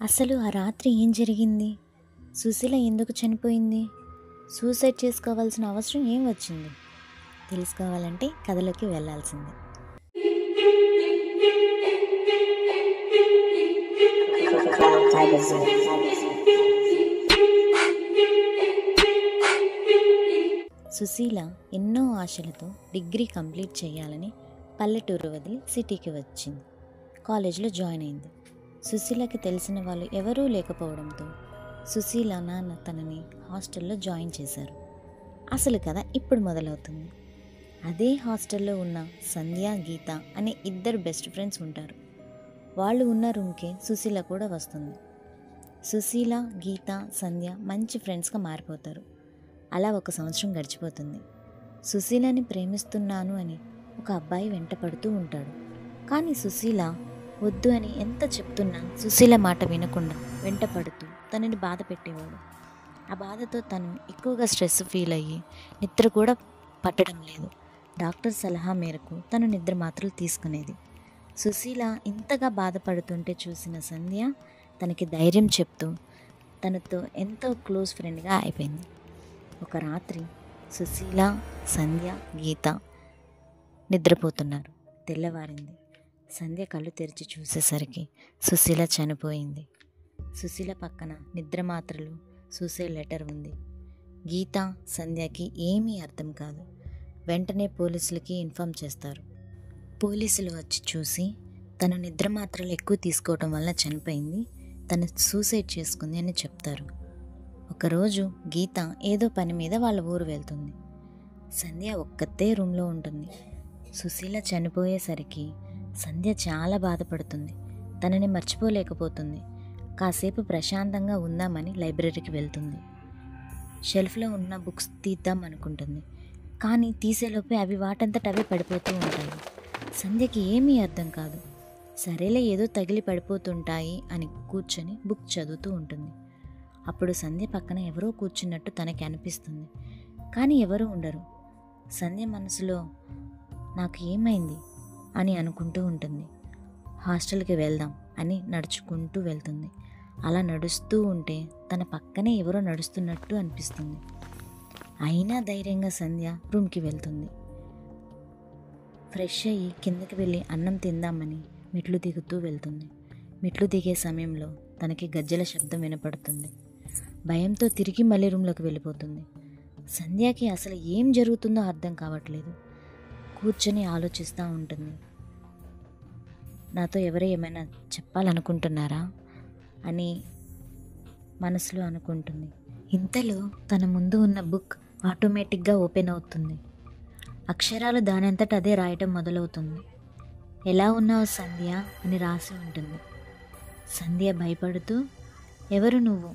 అసలు ఆ రాత్రి ఏం జరిగింది? సుశీల ఎందుకు చనిపోయింది? సూసైడ్ చేసుకోవాల్సిన అవసరం ఏం వచ్చింది? తెలుసుకోవాలంటే కథలోకి వెళ్ళాల్సిందే. సుశీల ఎన్నో ఆశలతో డిగ్రీ కంప్లీట్ చేయాలని పల్లెటూరు వదిలి సిటీకి వచ్చింది. కాలేజ్లో జాయిన్ అయింది. సుశీలకి తెలిసిన వాళ్ళు ఎవరూ లేకపోవడంతో సుశీల నాన్న తనని హాస్టల్లో జాయిన్ చేశారు. అసలు కథ ఇప్పుడు మొదలవుతుంది. అదే హాస్టల్లో ఉన్న సంధ్య, గీత అనే ఇద్దరు బెస్ట్ ఫ్రెండ్స్ ఉంటారు. వాళ్ళు ఉన్న రూమ్కే సుశీల కూడా వస్తుంది. సుశీల, గీత, సంధ్య మంచి ఫ్రెండ్స్గా మారిపోతారు. అలా 1 సంవత్సరం గడిచిపోతుంది. సుశీలని ప్రేమిస్తున్నాను అని ఒక అబ్బాయి వెంట పడుతూ ఉంటాడు. కానీ సుశీల వద్దు అని ఎంత చెప్తున్నా సుశీల మాట వినకుండా వెంట పడుతూ తనని బాధ పెట్టేవాడు. ఆ బాధతో తను ఎక్కువగా స్ట్రెస్ ఫీల్ అయ్యి నిద్ర కూడా పట్టడం లేదు. డాక్టర్ సలహా మేరకు తను నిద్ర మాత్రలు తీసుకునేది. సుశీల ఇంతగా బాధపడుతుంటే చూసిన సంధ్య తనకి ధైర్యం చెప్తూ తనతో ఎంతో క్లోజ్ ఫ్రెండ్గా అయిపోయింది. ఒక రాత్రి సుశీల, సంధ్య, గీత నిద్రపోతున్నారు. తెల్లవారింది. సంధ్య కళ్ళు తెరిచి చూసేసరికి సుశీల చనిపోయింది. సుశీల పక్కన నిద్ర మాత్రలు, సూసైడ్ లెటర్ ఉంది. గీత, సంధ్యకి ఏమీ అర్థం కాదు. వెంటనే పోలీసులకి ఇన్ఫామ్ చేస్తారు. పోలీసులు వచ్చి చూసి తను నిద్ర మాత్రలు ఎక్కువ తీసుకోవటం వల్ల చనిపోయింది, తను సూసైడ్ చేసుకుంది అని చెప్తారు. ఒకరోజు గీత ఏదో పని మీద వాళ్ళ ఊరు వెళ్తుంది. సంధ్య ఒక్కతే రూమ్లో ఉంటుంది. సుశీల చనిపోయేసరికి సంధ్య చాలా బాధపడుతుంది. తనని మర్చిపోలేకపోతుంది. కాసేపు ప్రశాంతంగా ఉందామని లైబ్రరీకి వెళ్తుంది. షెల్ఫ్లో ఉన్న బుక్స్ తీద్దాం అనుకుంటుంది. కానీ తీసేలోపే అవి వాటంతట అవే పడిపోతూ ఉంటాయి. సంధ్యకి ఏమీ అర్థం కాదు. సరేలే ఏదో తగిలి పడిపోతుంటాయి అని కూర్చొని బుక్ చదువుతూ ఉంటుంది. అప్పుడు సంధ్య పక్కన ఎవరో కూర్చున్నట్టు తనకి అనిపిస్తుంది. కానీ ఎవరూ ఉండరు. సంధ్య మనసులో నాకు ఏమైంది అని అనుకుంటూ ఉంటుంది. హాస్టల్కి వెళ్దాం అని నడుచుకుంటూ వెళ్తుంది. అలా నడుస్తూ ఉంటే తన పక్కనే ఎవరో నడుస్తున్నట్టు అనిపిస్తుంది. అయినా ధైర్యంగా సంధ్య రూమ్కి వెళ్తుంది. ఫ్రెష్ అయ్యి కిందకి వెళ్ళి అన్నం తిందామని మెట్లు దిగుతూ వెళ్తుంది. మెట్లు దిగే సమయంలో తనకి గజ్జల శబ్దం వినపడుతుంది. భయంతో తిరిగి మళ్ళీ రూమ్లోకి వెళ్ళిపోతుంది. సంధ్యకి అసలు ఏం జరుగుతుందో అర్థం కావట్లేదు. కూర్చొని ఆలోచిస్తూ ఉంటుంది. నాతో ఎవరో ఏమైనా చెప్పాలనుకుంటున్నారా అని మనసులో అనుకుంటుంది. ఇంతలో తన ముందు ఉన్న బుక్ ఆటోమేటిక్గా ఓపెన్ అవుతుంది. అక్షరాలు దానంతట అదే రాయటం మొదలవుతుంది. ఎలా ఉన్నావు సంధ్య అని రాసి ఉంటుంది. సంధ్య భయపడుతూ, ఎవరు నువ్వు?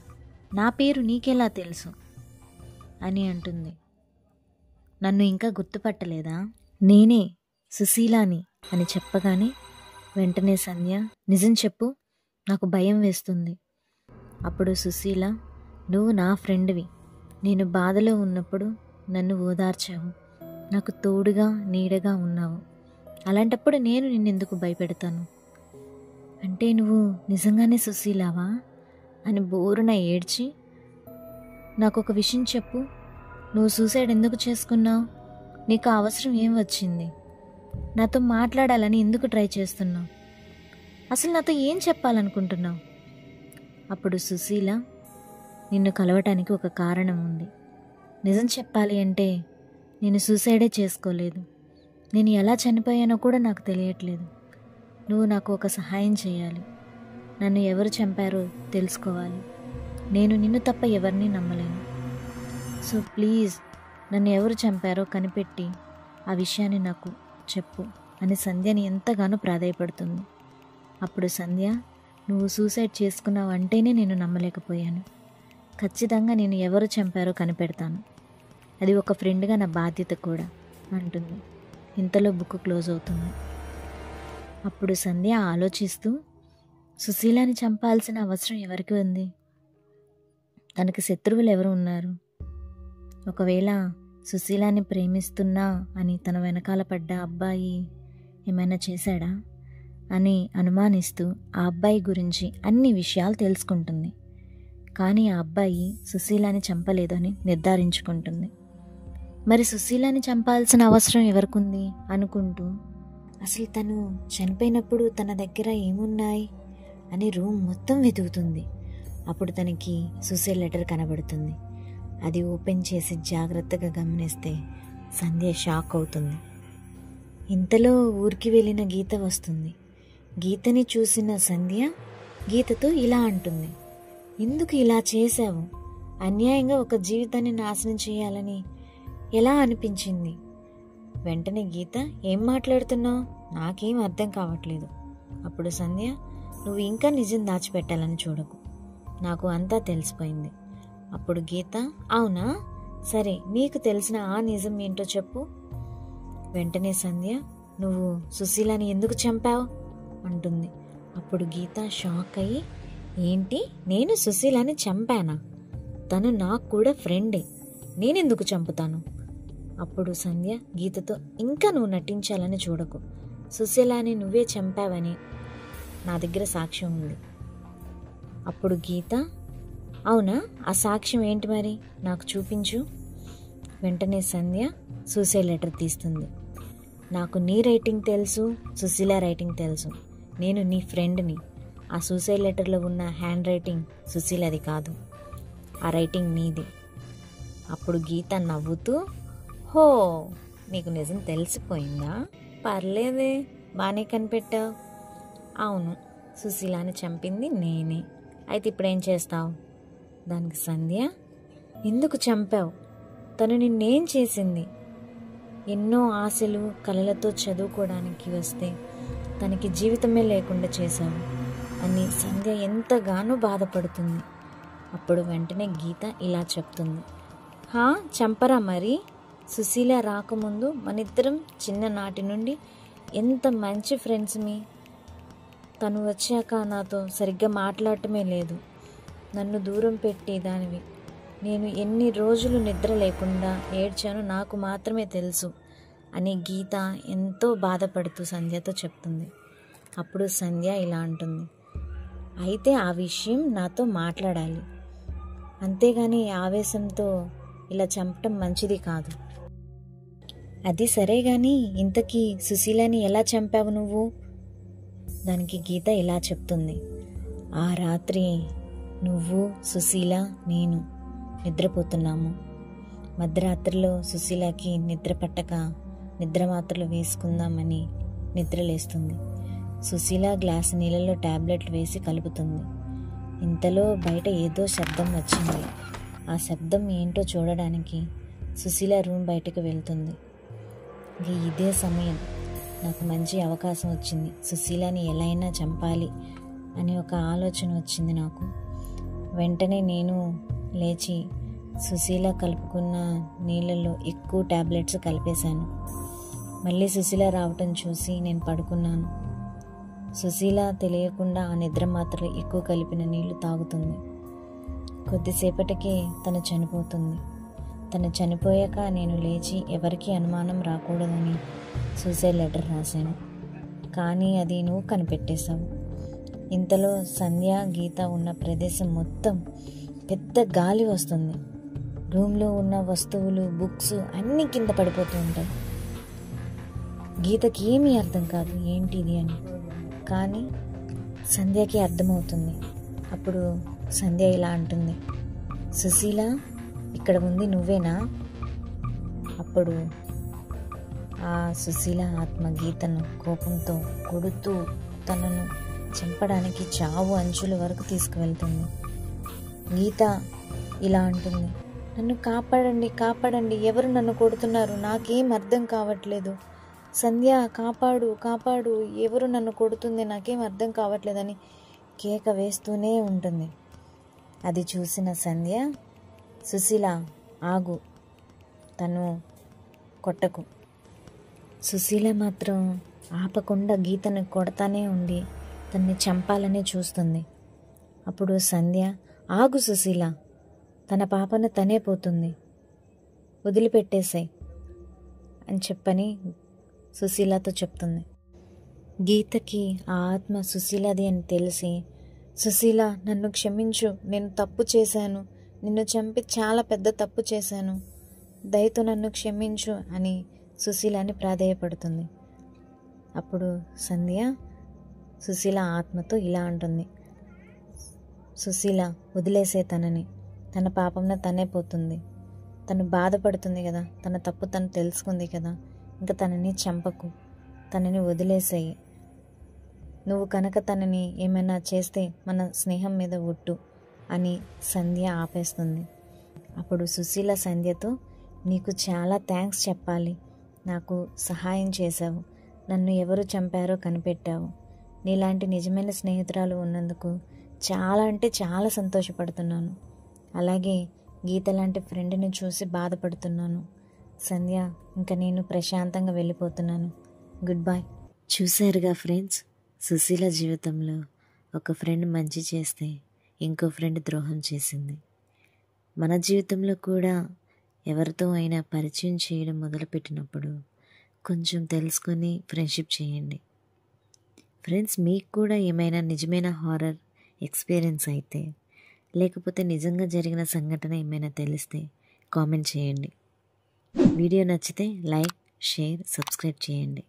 నా పేరు నీకెలా తెలుసు అని అంటుంది. నన్ను ఇంకా గుర్తుపట్టలేదా? నేనే సుశీలాని అని చెప్పగానే వెంటనే సంధ్య, నిజం చెప్పు, నాకు భయం వేస్తుంది. అప్పుడు సుశీల, నువ్వు నా ఫ్రెండ్వి. నేను బాధలో ఉన్నప్పుడు నన్ను ఓదార్చావు. నాకు తోడుగా నీడగా ఉన్నావు. అలాంటప్పుడు నేను నిన్నెందుకు భయపెడతాను? అంటే నువ్వు నిజంగానే సుశీలావా అని బోరున ఏడ్చి, నాకు ఒక విషయం చెప్పు, నువ్వు సూసైడ్ ఎందుకు చేసుకున్నావు? నీకు అవసరం ఏం వచ్చింది? నాతో మాట్లాడాలని ఎందుకు ట్రై చేస్తున్నావు? అసలు నాతో ఏం చెప్పాలనుకుంటున్నావు? అప్పుడు సుశీల, నిన్ను కలవటానికి ఒక కారణం ఉంది. నిజం చెప్పాలి అంటే నేను సూసైడే చేసుకోలేదు. నేను ఎలా చనిపోయానో కూడా నాకు తెలియట్లేదు. నువ్వు నాకు ఒక సహాయం చేయాలి. నన్ను ఎవరు చంపారో తెలుసుకోవాలి. నేను నిన్ను తప్ప ఎవరిని నమ్మలేను. సో ప్లీజ్ నన్ను ఎవరు చంపారో కనిపెట్టి ఆ విషయాన్ని నాకు చెప్పు అని సంధ్యని ఎంతగానో ప్రాధేయపడుతుంది. అప్పుడు సంధ్య, నువ్వు సూసైడ్ చేసుకున్నావు అంటేనే నేను నమ్మలేకపోయాను. ఖచ్చితంగా నేను ఎవరు చంపారో కనిపెడతాను. అది ఒక ఫ్రెండ్గా నా బాధ్యత కూడా అంటుంది. ఇంతలో బుక్ క్లోజ్ అవుతుంది. అప్పుడు సంధ్య ఆలోచిస్తూ, సుశీలాని చంపాల్సిన అవసరం ఎవరికి ఉంది? తనకి శత్రువులు ఎవరు ఉన్నారు? ఒకవేళ సుశీలాని ప్రేమిస్తున్నా అని తన వెనకాల పడ్డ అబ్బాయి ఏమైనా చేశాడా అని అనుమానిస్తూ ఆ అబ్బాయి గురించి అన్ని విషయాలు తెలుసుకుంటుంది. కానీ ఆ అబ్బాయి సుశీలాని చంపలేదని నిర్ధారించుకుంటుంది. మరి సుశీలాని చంపాల్సిన అవసరం ఎవరికుంది అనుకుంటూ అసలు తను చనిపోయినప్పుడు తన దగ్గర ఏమున్నాయి అని రూమ్ మొత్తం వెతుకుతుంది. అప్పుడు తనకి సూసైడ్ లెటర్ కనబడుతుంది. అది ఓపెన్ చేసి జాగ్రత్తగా గమనిస్తే సంధ్య షాక్ అవుతుంది. ఇంతలో ఊరికి వెళ్ళిన గీత వస్తుంది. గీతని చూసిన సంధ్య గీతతో ఇలా అంటుంది, ఎందుకు ఇలా చేశావు? అన్యాయంగా ఒక జీవితాన్ని నాశనం చేయాలని ఎలా అనిపించింది? వెంటనే గీత, ఏం మాట్లాడుతున్నావు? నాకేం అర్థం కావట్లేదు. అప్పుడు సంధ్య, నువ్వు ఇంకా నిజం దాచిపెట్టాలని చూడకు, నాకు అంతా తెలిసిపోయింది. అప్పుడు గీత, అవునా, సరే నీకు తెలిసిన ఆ నిజం ఏంటో చెప్పు. వెంటనే సంధ్య, నువ్వు సుశీలాని ఎందుకు చంపావు అంటుంది. అప్పుడు గీత షాక్ అయ్యి, ఏంటి, నేను సుశీలాని చంపానా? తను నాకు కూడా ఫ్రెండే, నేనెందుకు చంపుతాను? అప్పుడు సంధ్య గీతతో, ఇంకా నువ్వు నటించాలని చూడకు, సుశీలాని నువ్వే చంపావని నా దగ్గర సాక్ష్యం ఉంది. అప్పుడు గీత, అవునా, ఆ సాక్ష్యం ఏంటి మరి, నాకు చూపించు. వెంటనే సంధ్య సూసైడ్ లెటర్ తీస్తుంది. నాకు నీ రైటింగ్ తెలుసు, సుశీల రైటింగ్ తెలుసు, నేను నీ ఫ్రెండ్ని. ఆ సూసైడ్ లెటర్లో ఉన్న హ్యాండ్ రైటింగ్ సుశీలది కాదు, ఆ రైటింగ్ నీది. అప్పుడు గీత నవ్వుతూ, హో, నీకు నిజం తెలిసిపోయిందా? పర్లేదే, బాగానే కనిపెట్టావు. అవును, సుశీలాని చంపింది నేనే. అయితే ఇప్పుడేం చేస్తావు? దానికి సంధ్య, ఎందుకు చంపావు? తను నిన్నేం చేసింది? ఎన్నో ఆశలు కలలతో చదువుకోవడానికి వస్తే తనకి జీవితమే లేకుండా చేశావు అని సంధ్య ఎంతగానో బాధపడుతుంది. అప్పుడు వెంటనే గీత ఇలా చెప్తుంది, హా, చంపరా మరి? సుశీల రాకముందు మనిద్దరం చిన్ననాటి నుండి ఎంత మంచి ఫ్రెండ్స్మి. తను వచ్చాక నాతో సరిగ్గా మాట్లాడటమే లేదు, నన్ను దూరం పెట్టేదానివి. నేను ఎన్ని రోజులు నిద్ర లేకుండా ఏడ్చానో నాకు మాత్రమే తెలుసు అని గీత ఎంతో బాధపడుతూ సంధ్యతో చెప్తుంది. అప్పుడు సంధ్య ఇలా అంటుంది, అయితే ఆ విషయం నాతో మాట్లాడాలి, అంతేగాని ఆవేశంతో ఇలా చంపటం మంచిది కాదు. అది సరే గాని ఇంతకీ సుశీలని ఎలా చంపావు నువ్వు? దానికి గీత ఇలా చెప్తుంది, ఆ రాత్రి నువ్వు, సుశీల, నేను నిద్రపోతున్నాము. మధ్యరాత్రిలో సుశీలకి నిద్ర పట్టక నిద్ర మాత్రలు వేసుకుందామని నిద్రలేస్తుంది. సుశీల గ్లాసు నీళ్ళలో టాబ్లెట్లు వేసి కలుపుతుంది. ఇంతలో బయట ఏదో శబ్దం వచ్చింది. ఆ శబ్దం ఏంటో చూడడానికి సుశీల రూమ్ బయటకు వెళ్తుంది. ఇదే సమయం నాకు మంచి అవకాశం వచ్చింది, సుశీలని ఎలా అయినా చంపాలి అని ఒక ఆలోచన వచ్చింది నాకు. వెంటనే నేను లేచి సుశీల కలుపుకున్న నీళ్ళలో ఎక్కువ టాబ్లెట్స్ కలిపేశాను. మళ్ళీ సుశీల రావటం చూసి నేను పడుకున్నాను. సుశీల తెలియకుండా ఆ నిద్ర మాత్రలు ఎక్కువ కలిపిన నీళ్లు తాగుతుంది. కొద్దిసేపటికి తను చనిపోతుంది. తను చనిపోయాక నేను లేచి ఎవరికీ అనుమానం రాకూడదని సూసైడ్ లెటర్ రాశాను, కానీ అది నువ్వు కనిపెట్టేశావు. ఇంతలో సంధ్య, గీత ఉన్న ప్రదేశం మొత్తం పెద్ద గాలి వస్తుంది. రూమ్లో ఉన్న వస్తువులు, బుక్స్ అన్నీ కింద పడిపోతూ ఉంటాయి. గీతకి ఏమీ అర్థం కాదు ఏంటిది అని, కానీ సంధ్యకి అర్థమవుతుంది. అప్పుడు సంధ్య ఇలా అంటుంది, సుశీల, ఇక్కడ ఉంది నువ్వేనా? అప్పుడు ఆ సుశీల ఆత్మ గీతను కోపంతో కొడుతూ తనను చంపడానికి చావు అంచుల వరకు తీసుకువెళ్తుంది. గీత ఇలా అంటుంది, నన్ను కాపాడండి, కాపాడండి, ఎవరు నన్ను కొడుతున్నారు? నాకేం అర్థం కావట్లేదు. సంధ్య, కాపాడు, కాపాడు, ఎవరు నన్ను కొడుతుంది? నాకేం అర్థం కావట్లేదని కేక వేస్తూనే ఉంటుంది. అది చూసిన సంధ్య, సుశీల ఆగు, తను కొట్టకు. సుశీల మాత్రం ఆపకుండా గీతను కొడతానే ఉండి తన్ని చంపాలని చూస్తుంది. అప్పుడు సంధ్య, ఆగు సుశీల, తన పాపను తనే పోతుంది, వదిలిపెట్టేసాయి అని చెప్పని సుశీలతో చెప్తుంది. గీతకి ఆ ఆత్మ సుశీలది అని తెలిసి, సుశీల నన్ను క్షమించు, నేను తప్పు చేశాను, నిన్ను చంపి చాలా పెద్ద తప్పు చేశాను, దయతో నన్ను క్షమించు అని సుశీలని ప్రాధేయపడుతుంది. అప్పుడు సంధ్య సుశీల ఆత్మతో ఇలా అంటుంది, సుశీల వదిలేసే తనని, తన పాపంలో తనే పోతుంది, తను బాధపడుతుంది కదా, తన తప్పు తను తెలుసుకుంది కదా, ఇంకా తనని చంపకు, తనని వదిలేసేయి, నువ్వు కనుక తనని ఏమైనా చేస్తే మన స్నేహం మీద ఒట్టు అని సంధ్య ఆపేస్తుంది. అప్పుడు సుశీల సంధ్యతో, నీకు చాలా థ్యాంక్స్ చెప్పాలి, నాకు సహాయం చేశావు, నన్ను ఎవరు చంపారో కనిపెట్టావు, నీలాంటి నిజమైన స్నేహితురాలు ఉన్నందుకు చాలా అంటే చాలా సంతోషపడుతున్నాను, అలాగే గీత లాంటి ఫ్రెండ్ని చూసి బాధపడుతున్నాను. సంధ్య, ఇంకా నేను ప్రశాంతంగా వెళ్ళిపోతున్నాను, గుడ్ బై. చూశారుగా ఫ్రెండ్స్, సుశీల జీవితంలో ఒక ఫ్రెండ్ మంచి చేస్తే ఇంకో ఫ్రెండ్ ద్రోహం చేసింది. మన జీవితంలో కూడా ఎవరితో అయినా పరిచయం చేయడం మొదలుపెట్టినప్పుడు కొంచెం తెలుసుకొని ఫ్రెండ్షిప్ చేయండి. ఫ్రెండ్స్, మీకు కూడా ఏమైనా నిజమైన హారర్ ఎక్స్పీరియన్స్ అయితే, లేకపోతే నిజంగా జరిగిన సంఘటన ఏమైనా తెలిస్తే కామెంట్ చేయండి. వీడియో నచ్చితే లైక్, షేర్, సబ్స్క్రైబ్ చేయండి.